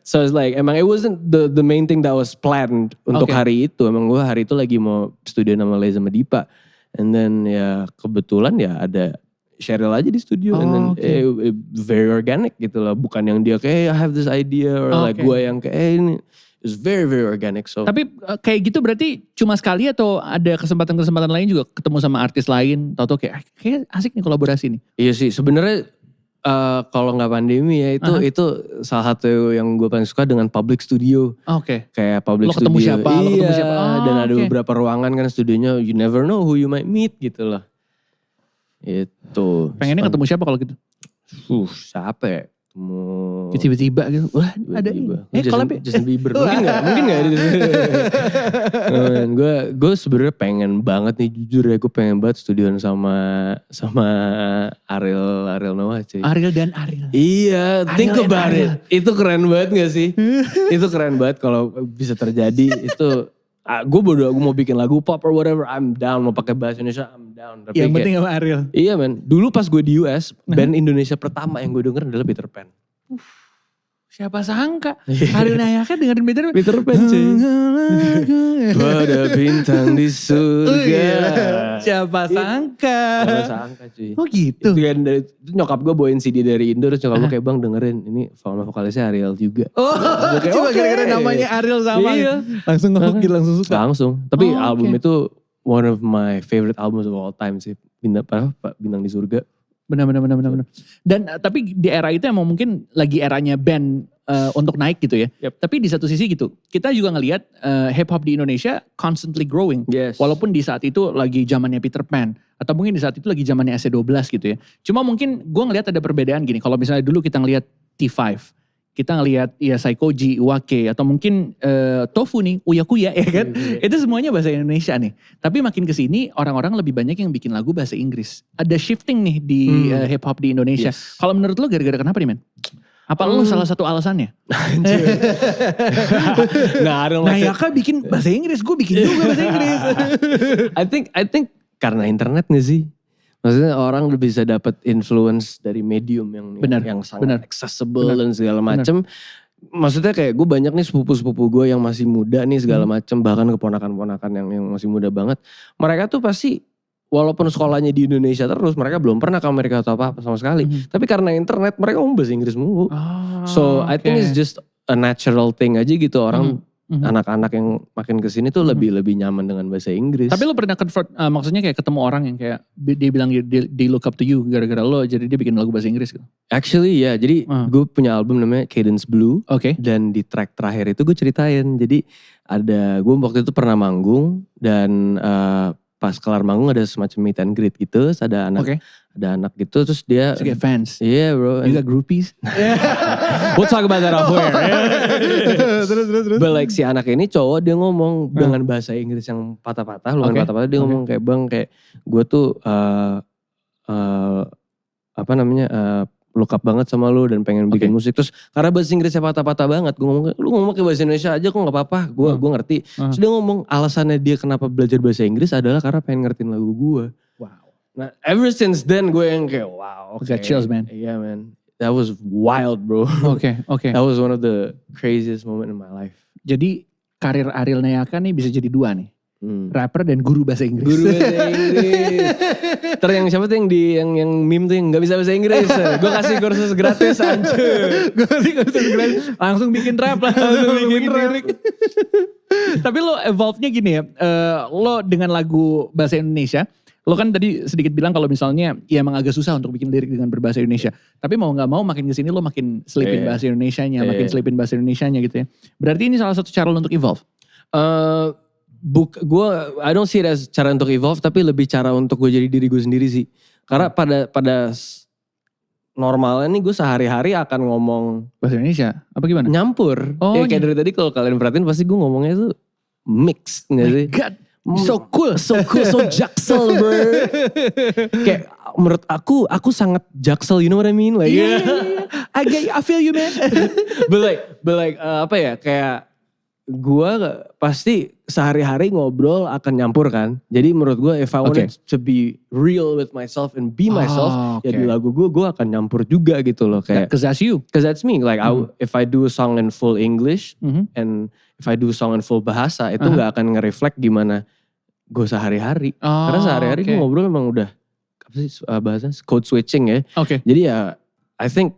So it's like, emang it wasn't the main thing that was planned untuk hari itu. Emang gue hari itu lagi mau studio sama Leza sama Dipa. And then ya kebetulan ya ada Sheryl aja di studio. And then very organic gitu loh. Bukan yang dia kayak, I have this idea. Or like gue yang kayak, ini. It's very very organic. So. Tapi kayak gitu berarti cuma sekali atau ada kesempatan-kesempatan lain juga ketemu sama artis lain? Tahu-tahu kayak asik nih kolaborasi nih. Iya sih sebenarnya kalau nggak pandemi ya itu salah satu yang gue paling suka dengan public studio. Kayak public studio. Lo ketemu siapa? Dan ada beberapa ruangan kan studionya. You never know who you might meet gitu loh. Itu. Pengennya ketemu siapa kalau gitu? Siapa ya? Tiba-tiba gitu, wah ada ini. Justin Bieber, mungkin gak Gue sebenarnya pengen banget nih jujur ya, gue pengen banget studioan sama Ariel Noah cuy. Ariel dan Ariel. Iya, think about it. Itu keren banget gak sih? Itu keren banget kalau bisa terjadi. Itu gue mau bikin lagu pop or whatever, I'm down. Mau pakai bahasa Indonesia, I'm down. Tapi yang penting sama Ariel. Iya men, dulu pas gue di US, band Indonesia pertama yang gue denger adalah Peter Pan. Siapa sangka, Ariel Nayaka dengerin Peter Pan cuy. Pada bintang di surga. Siapa sangka. Siapa sangka cuy. Oh gitu. Itu nyokap gue bawain CD dari Indo, terus nyokap gue kayak, bang dengerin, ini vokalisnya Ariel juga. Cuma gara-gara namanya Ariel sama. Langsung nge-hook, langsung suka. Langsung, tapi album itu one of my favorite albums of all time sih. Bintang di surga. Benar. Dan tapi di era itu emang mungkin lagi eranya band untuk naik gitu ya. Tapi di satu sisi gitu, kita juga ngelihat hip hop di Indonesia constantly growing. Walaupun di saat itu lagi zamannya Peter Pan, atau mungkin di saat itu lagi zamannya SC12 gitu ya. Cuma mungkin gue ngelihat ada perbedaan gini. Kalau misalnya dulu kita ngelihat T5, kita ngelihat ya Saikoji, Iwake, atau mungkin Tofu nih, Uyakuya ya kan. Itu semuanya bahasa Indonesia nih. Tapi makin kesini orang-orang lebih banyak yang bikin lagu bahasa Inggris. Ada shifting nih di hip hop di Indonesia. Kalau menurut lo gara-gara kenapa nih men? Apa lo salah satu alasannya? Nayaka bikin bahasa Inggris, gue bikin juga bahasa Inggris. I think karena internet gak sih? Maksudnya orang bisa dapat influence dari medium yang sangat accessible dan segala macam. Maksudnya kayak gue banyak nih sepupu-sepupu gue yang masih muda nih segala macam, bahkan keponakan-ponakan yang masih muda banget. Mereka tuh pasti walaupun sekolahnya di Indonesia terus, mereka belum pernah ke Amerika atau apa sama sekali. Tapi karena internet mereka ngomong bahasa Inggris mulu. So I think it's just a natural thing aja gitu orang. Anak-anak yang makin kesini tuh lebih nyaman dengan bahasa Inggris. Tapi lo pernah convert, maksudnya kayak ketemu orang yang kayak dia bilang they look up to you gara-gara lo, jadi dia bikin lagu bahasa Inggris gitu? Actually ya, jadi gue punya album namanya Cadence Blue. Dan di track terakhir itu gue ceritain, jadi gue waktu itu pernah manggung dan pas kelar manggung ada semacam meet and greet gitu, terus ada anak gitu, terus dia so get fans. Yeah bro. You got groupies? We'll talk about that off air. Terus. But like si anak ini cowok, dia ngomong dengan bahasa Inggris yang patah-patah, lumayan patah-patah, dia ngomong kayak, bang kayak gue tuh look up banget sama lu dan pengen bikin musik. Terus karena bahasa Inggrisnya patah-patah banget, gue ngomong, lu ngomong kayak bahasa Indonesia aja kok gak apa-apa, gue ngerti. Terus dia ngomong alasannya dia kenapa belajar bahasa Inggris adalah karena pengen ngertiin lagu gue. Wow. Nah ever since then gue yang kayak wow. Got chills man. Yeah man, that was wild bro. Oke. That was one of the craziest moment in my life. Jadi karir Ariel Nayaka nih bisa jadi dua nih. Rapper dan guru bahasa Inggris. Guru bahasa Inggris. Terus yang siapa tuh yang meme tuh yang gak bisa bahasa Inggris. Gue kasih kursus gratis anjir. Gue kasih kursus gratis. Langsung bikin rap lah. Langsung bikin lirik. Tapi lo evolve-nya gini ya. Lo dengan lagu bahasa Indonesia. Lo kan tadi sedikit bilang kalau misalnya ya emang agak susah untuk bikin lirik dengan berbahasa Indonesia. Tapi mau gak mau makin kesini lo makin selipin bahasa Indonesianya. Makin selipin bahasa Indonesianya gitu ya. Berarti ini salah satu cara lo untuk evolve? I don't see it as cara untuk evolve, tapi lebih cara untuk gue jadi diri gue sendiri sih. Karena pada normalnya nih gue sehari-hari akan ngomong bahasa Indonesia, apa gimana? Nyampur. Ya kayak dari tadi kalau kalian perhatiin pasti gue ngomongnya tuh mixed gak sih? God, so cool, so jaksel bro. Kayak menurut aku sangat jaksel, you know what I mean? Like, yeah. I feel you man. but like apa ya, kayak gue pasti sehari-hari ngobrol akan nyampur kan. Jadi menurut gue if I wanted to be real with myself and be myself, ya di lagu gue akan nyampur juga gitu loh. Kayak, cause that's you. Cause that's me. Like if I do a song in full English and if I do a song in full bahasa, itu gak akan nge-reflect gimana gue sehari-hari. Karena sehari-hari gue ngobrol emang udah apa sih bahasanya code switching ya. Jadi ya I think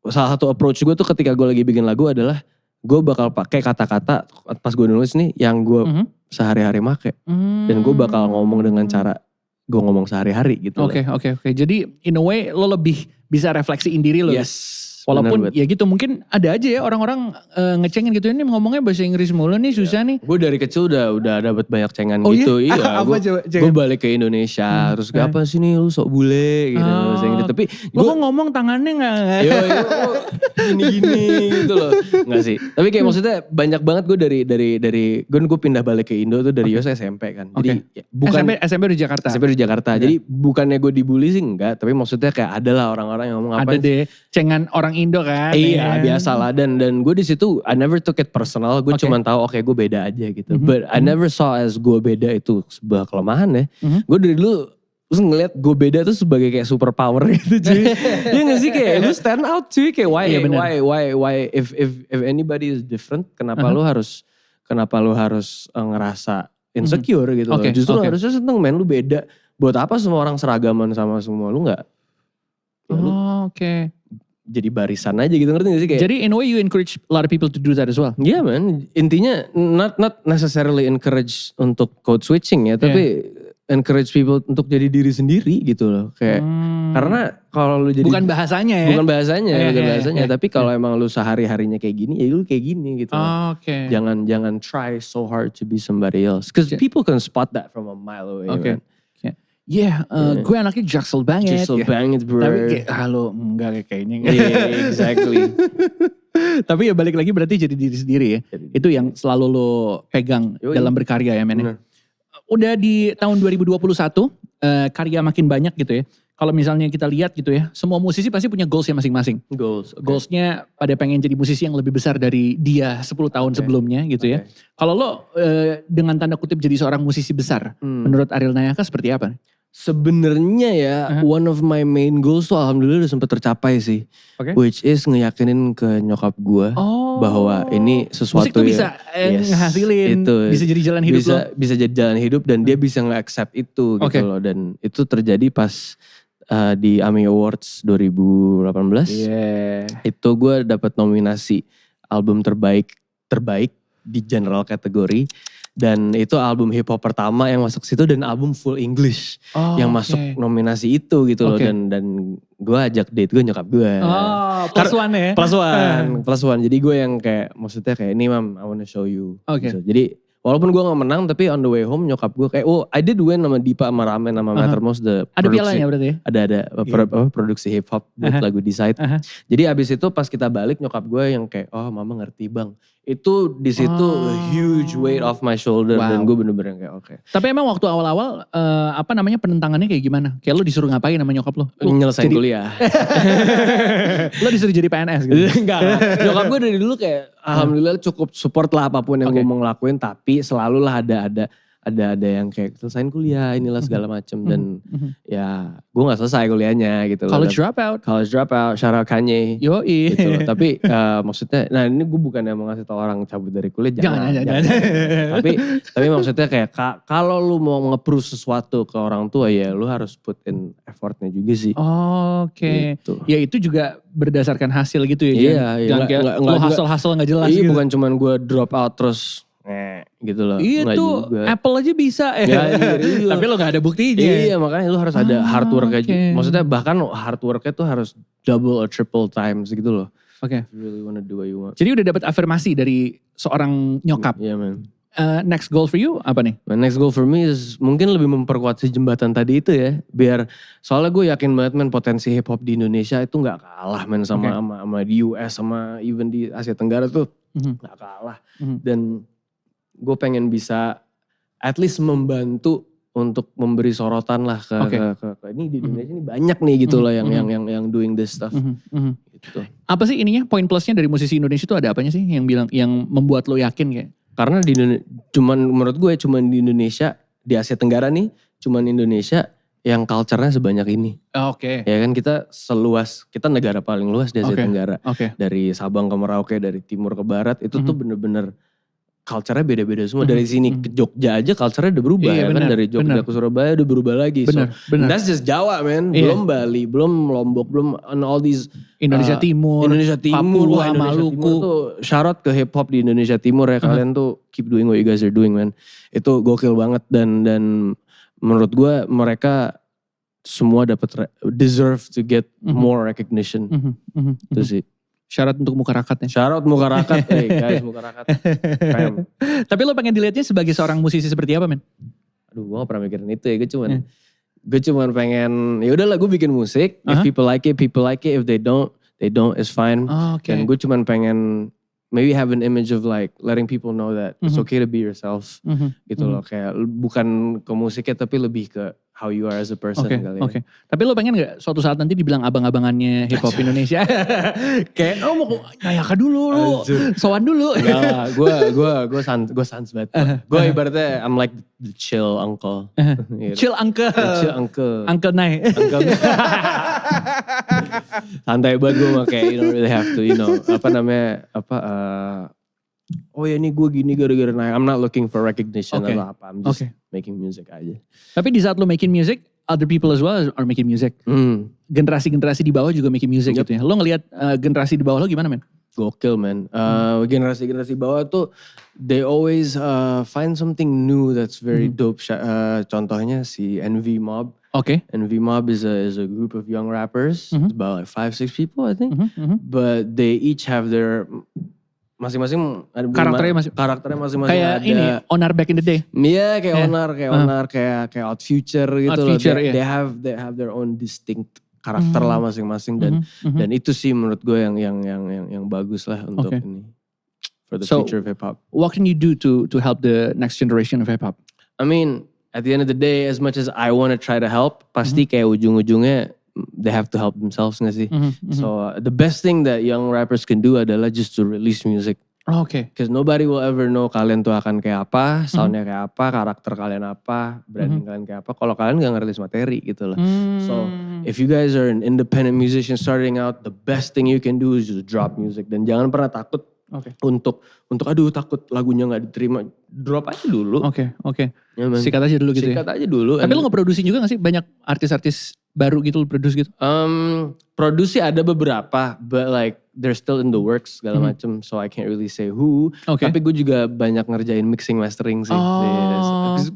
salah satu approach gue tuh ketika gue lagi bikin lagu adalah gue bakal pakai kata-kata pas gue nulis nih yang gue sehari-hari make. Dan gue bakal ngomong dengan cara gue ngomong sehari-hari gitu. Oke. Jadi in a way lo lebih bisa refleksiin diri lo. Yes. Walaupun ya gitu mungkin ada aja ya orang-orang ngecengin gitu, ini ngomongnya bahasa Inggris mulu nih susah nih. Gue dari kecil udah dapat banyak cengan gitu. Iya. Gue balik ke Indonesia terus kayak apa sih nih lu sok bule gitu bahasa Inggris. Tapi lo kok ngomong tangannya gak? Yo gini-gini gitu loh. Enggak sih. Tapi kayak maksudnya banyak banget gue dari gue pindah balik ke Indo tuh dari US SMP kan. Jadi bukan SMP di Jakarta. SMP di Jakarta. Jadi bukannya gue dibully sih enggak, tapi maksudnya kayak ada lah orang-orang yang ngomong apa. Ada deh cengan orang Indo kan. Iya biasalah dan gue di situ I never took it personal. Gue cuma tahu oke gue beda aja gitu. But I never saw as gue beda itu sebuah kelemahan ya. Gue dari dulu terus ngeliat gue beda tuh sebagai kayak super power gitu cuy. Iya gak sih kayak lu stand out cuy kayak why if anybody is different kenapa lu harus ngerasa insecure gitu. Justru harusnya seneng men lu beda. Buat apa semua orang seragaman sama semua lu gak? Jadi barisan aja gitu, ngerti gak sih? Kayak, jadi in a way you encourage a lot of people to do that as well? Yeah man, intinya not necessarily encourage untuk code switching ya, tapi encourage people untuk jadi diri sendiri gitu loh. Kayak karena kalau lu jadi bukan bahasanya ya? Bukan bahasanya, tapi kalau emang lu sehari-harinya kayak gini, ya lu kayak gini gitu. Jangan try so hard to be somebody else. Because people can spot that from a mile away. Man. Gue anaknya jaksel banget. Jaksel banget bro. Tapi kayak halo enggak kayaknya. Yeah, exactly. Tapi ya balik lagi berarti jadi diri sendiri ya. Itu yang selalu lo pegang dalam berkarya ya men. Udah di tahun 2021 karya makin banyak gitu ya. Kalau misalnya kita lihat gitu ya, semua musisi pasti punya goalsnya masing-masing. Goalsnya pada pengen jadi musisi yang lebih besar dari dia 10 tahun sebelumnya gitu ya. Kalau lo dengan tanda kutip jadi seorang musisi besar, menurut Ariel Nayaka seperti apa? Sebenarnya ya, one of my main goals tuh alhamdulillah udah sempet tercapai sih. Which is ngeyakinin ke nyokap gue bahwa ini sesuatu musik tuh bisa ngehasilin, bisa jadi jalan hidup lo. Bisa jadi jalan hidup dan dia bisa nge-accept itu gitu loh. Dan itu terjadi pas di AMI Awards 2018. Itu gue dapat nominasi album terbaik di general kategori. Dan itu album hip hop pertama yang masuk situ dan album full English yang masuk nominasi itu gitu loh. Dan gue ajak date gue nyokap gue. Plus one ya? Plus one. Jadi gue yang kayak maksudnya kayak ini mam I wanna show you. Gitu. Jadi Walaupun gue gak menang, tapi on the way home nyokap gue kayak, I did win sama Dipa sama Ramen sama Mattermost. Ada pialanya berarti ya? Ada produksi hip hop buat lagu Decide. Jadi abis itu pas kita balik nyokap gue yang kayak, mama ngerti bang. Itu di situ a huge weight off my shoulder. Dan gue bener-bener kayak oke. Tapi emang waktu awal-awal penentangannya kayak gimana? Kayak lo disuruh ngapain sama nyokap lo? Nyelesain kuliah. Lo disuruh jadi PNS gitu? Enggak. Nyokap gue dari dulu kayak alhamdulillah cukup support lah apapun yang gue mau ngelakuin. Tapi selalu lah ada yang kayak selesain kuliah inilah segala macem. Dan ya gue gak selesai kuliahnya gitu loh. College dropout, shout out Kanye. Yoi. Gitu loh. Tapi maksudnya, nah ini gue bukannya mau ngasih tau orang cabut dari kuliah. Jangan. Tapi maksudnya kayak kalau lu mau nge-prove sesuatu ke orang tua ya lu harus put in effortnya juga sih. Oke. Gitu. Ya itu juga berdasarkan hasil gitu ya. Iya. Jangan kayak lo hasil gak jelas gitu. Bukan cuman gue drop out terus gitu loh. Itu Apple aja bisa ya. Tapi lo gak ada buktinya. Iya makanya lu harus ada hard work aja. Maksudnya bahkan hard worknya tuh harus double or triple times gitu loh. Oke. Really wanna do what you want. Jadi udah dapat afirmasi dari seorang nyokap. Iya man. Next goal for you apa nih? My next goal for me is mungkin lebih memperkuat si jembatan tadi itu ya. Biar soalnya gue yakin banget man potensi hip hop di Indonesia itu gak kalah man sama di US sama even di Asia Tenggara tuh gak kalah. Dan gue pengen bisa at least membantu untuk memberi sorotan lah ke ini di Indonesia ini banyak nih gitu loh yang doing this stuff. Gitu. Apa sih ininya poin plusnya dari musisi Indonesia itu ada apanya sih yang membuat lo yakin kayak? Karena menurut gue cuman di Indonesia, di Asia Tenggara nih, cuman Indonesia yang culture-nya sebanyak ini. Oke. Ya kan kita negara paling luas di Asia Tenggara. Dari Sabang ke Merauke, dari timur ke barat, itu tuh bener-bener culture-nya beda-beda semua. Dari sini ke Jogja aja culture-nya udah berubah ya kan. Dari Jogja ke Surabaya udah berubah lagi. Bener. That's just Jawa man. Belum Bali, belum Lombok, belum all these. Indonesia Timur, Papua, Maluku. Timur tuh syarat ke hip hop di Indonesia Timur ya. Kalian tuh keep doing what you guys are doing man. Itu gokil banget dan menurut gue mereka semua deserve to get more recognition. Itu sih. Syarat untuk muka rakatnya. Syarat muka rakat, guys muka rakat. Tapi lo pengen dilihatnya sebagai seorang musisi seperti apa men? Aduh gue gak pernah mikirin itu ya, gue cuman pengen, ya udahlah gue bikin musik. If people like it, if they don't, it's fine. Dan gue cuman pengen maybe have an image of like letting people know that it's okay to be yourself. Gitu loh, kayak bukan ke musiknya tapi lebih ke how you are as a person kali ya. Tapi lo pengen gak suatu saat nanti dibilang abang-abangannya hip hop Indonesia? Kayak mau ngayaka dulu lo, sowan dulu. Enggak, gue sans banget. Gue ibaratnya I'm like the chill uncle. Gitu. Chill uncle. Uncle Nai. Santai banget gue mah kayak you don't really have to oh ya ini gue gini gara-gara naik. I'm not looking for recognition atau apa. I'm just making music aja. Tapi di saat lo making music, other people as well are making music. Generasi-generasi di bawah juga making music gitu ya. Lo ngelihat generasi di bawah lo gimana men? Gokil man. Generasi-generasi bawah tuh they always find something new that's very dope. Contohnya si Envy Mob. Envy Mob is a group of young rappers. It's about like 5-6 people I think. But they each have their masing-masing karakternya masing-masing kayak ada. Ini Onar back in the day. Iya kayak Onar kayak Out Future gitu loh. They have their own distinct karakter lah masing-masing dan itu sih menurut gue yang bagus lah untuk ini for the future of hip hop. What can you do to help the next generation of hip hop? I mean, at the end of the day, as much as I want to try to help, pasti kayak ujung-ujungnya they have to help themselves gak sih? So the best thing that young rappers can do adalah just to release music. Because nobody will ever know kalian tuh akan kayak apa, soundnya kayak apa, karakter kalian apa, branding kalian kayak apa. Kalau kalian gak ngerilis materi gitu loh. So if you guys are an independent musician starting out, the best thing you can do is just drop music. Dan jangan pernah takut untuk aduh takut lagunya gak diterima. Drop aja dulu. Ya, sikat aja dulu gitu sikat aja dulu. Tapi lo nge-produksi juga gak sih banyak artis-artis baru gitu lo produce gitu? Produksi ada beberapa, but like they're still in the works segala macem, so I can't really say who. Tapi gue juga banyak ngerjain mixing mastering sih.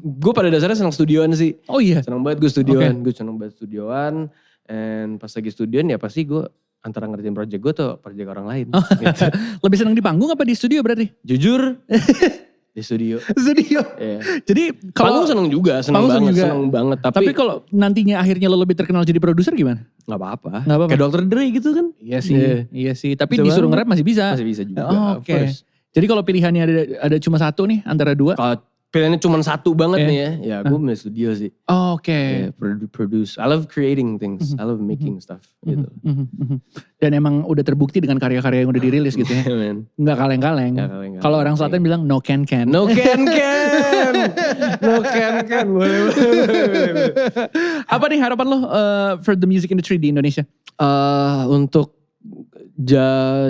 Gue pada dasarnya senang studioan sih. Oh iya? Senang banget gue studioan. Gue senang banget studioan. And pas lagi studioan ya pasti gue antara ngerjain project gue atau project orang lain. Gitu. Lebih senang di panggung apa di studio berarti? Jujur Di studio. Yeah. Jadi kalau panggung seneng juga, seneng banget. Tapi kalau nantinya akhirnya lo lebih terkenal jadi produser gimana? Gak apa-apa. Kayak Dr. Dre gitu kan. Iya sih. Tapi disuruh nge-rap masih bisa. Masih bisa juga. Oke. Jadi kalau pilihannya ada cuma satu nih antara dua. Kalau pilihannya cuma satu banget nih ya gue milih studio sih. Oke. Produce. I love creating things. I love making stuff gitu. Dan emang udah terbukti dengan karya-karya yang udah dirilis gitu ya. Nggak kaleng-kaleng. Kalau orang selatan bilang no can. No can. No can. Boleh. Apa nih harapan lo for the music industry di Indonesia? Untuk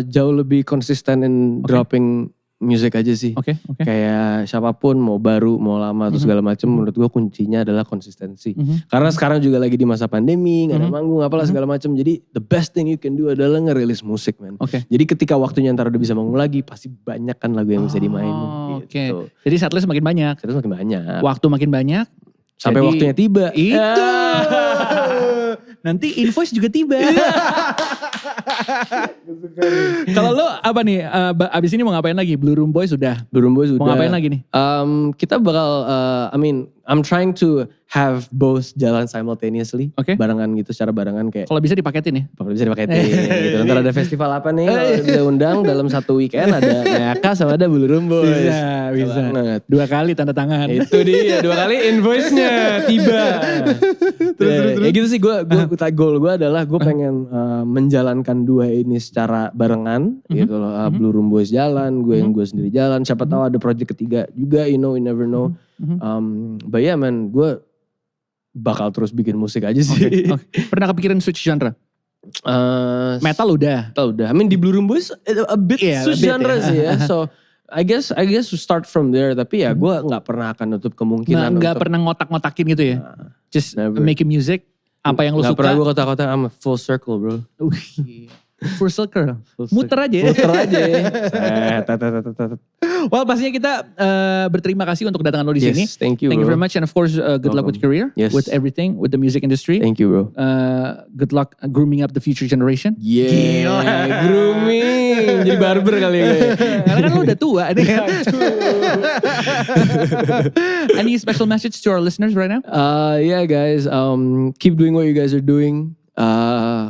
jauh lebih konsisten in dropping music aja sih. Oke. Kayak siapapun mau baru mau lama atau segala macam, menurut gue kuncinya adalah konsistensi. Karena sekarang juga lagi di masa pandemi, gak ada manggung apalah segala macam. Jadi the best thing you can do adalah ngerilis musik, man. Jadi ketika waktunya ntar udah bisa manggung lagi, pasti banyak kan lagu yang bisa dimainin. Gitu. Jadi setlist makin banyak. Waktu makin banyak. Sampai waktunya tiba. Itu. Nanti invoice juga tiba. Kalau lo apa nih, abis ini mau ngapain lagi? Blue Room Boys sudah. Mau ngapain lagi nih? Kita bakal, I'm trying to have both jalan simultaneously. Barengan gitu, secara barengan kayak. Kalau bisa dipaketin ya? Kalau bisa dipaketin gitu. Ntar ada festival apa nih, kalau bisa undang dalam satu weekend ada Nayaka sama ada Blue Room Boys. Bisa. 2 kali tanda tangan. Itu dia, 2 kali invoice-nya tiba. Terus. Ya gitu sih, goal gue adalah gue pengen menjalankan 2 ini secara barengan gitu loh. Blue Room Boys jalan, gue sendiri jalan. Siapa tahu ada project ketiga juga, you never know. But yeah man, gue bakal terus bikin musik aja sih. Pernah kepikiran switch genre? Metal udah. I mean di Blue Room Boys a bit switch genre sih ya. So I guess to start from there. Tapi ya gue gak pernah akan nutup kemungkinan. Gak pernah ngotak-ngotakin gitu ya? Just making music, apa yang lo suka. Gak pernah gue kotak-kotak, I'm a full circle bro. Full circle. Muter aja. Well, pastinya kita berterima kasih untuk kedatangan lo di sini. Thank you very much, and of course good luck with career, with everything, with the music industry. Thank you bro. Good luck grooming up the future generation. Yeah, grooming. Jadi barber kali ya. Karena kan lo udah tua. Any special message to our listeners right now? Yeah guys, keep doing what you guys are doing.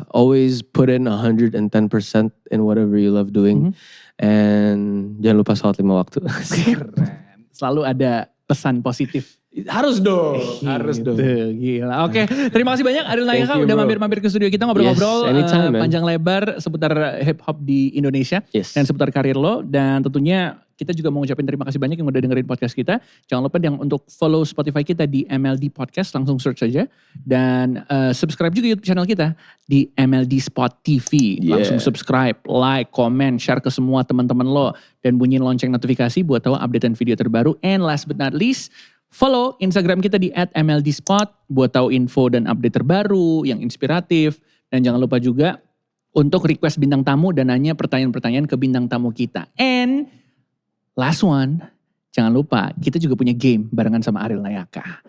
Always put in 110% in whatever you love doing. And jangan lupa sholat 5 waktu. Keren. Selalu ada pesan positif. Harus dong. Gila. Oke, terima kasih banyak Ariel Nayaka udah mampir-mampir ke studio kita ngobrol-ngobrol panjang lebar seputar hip hop di Indonesia dan seputar karir lo, dan tentunya kita juga mau ngucapin terima kasih banyak yang udah dengerin podcast kita. Jangan lupa untuk follow Spotify kita di MLD Podcast, langsung search saja. Dan subscribe juga YouTube channel kita di MLD Spot TV. Langsung subscribe, like, comment, share ke semua teman-teman lo. Dan bunyiin lonceng notifikasi buat tahu updatean video terbaru. And last but not least, follow Instagram kita di @MLDspot buat tahu info dan update terbaru yang inspiratif. Dan jangan lupa juga untuk request bintang tamu dan nanya pertanyaan-pertanyaan ke bintang tamu kita. And last one, jangan lupa kita juga punya game barengan sama Ariel Nayaka.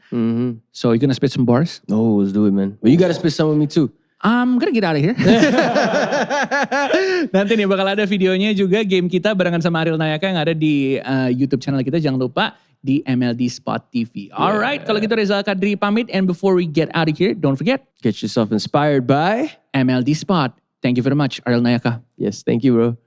So you gonna spit some bars? Oh, let's do it man. But you gotta spit some with me too. I'm gonna get out of here. Nanti nih bakal ada videonya juga game kita barengan sama Ariel Nayaka yang ada di YouTube channel kita. Jangan lupa di MLD Spot TV. Alright, kalau gitu Reza Kadri pamit. And before we get out of here, don't forget. Get yourself inspired by MLD Spot. Thank you very much, Ariel Nayaka. Yes, thank you bro.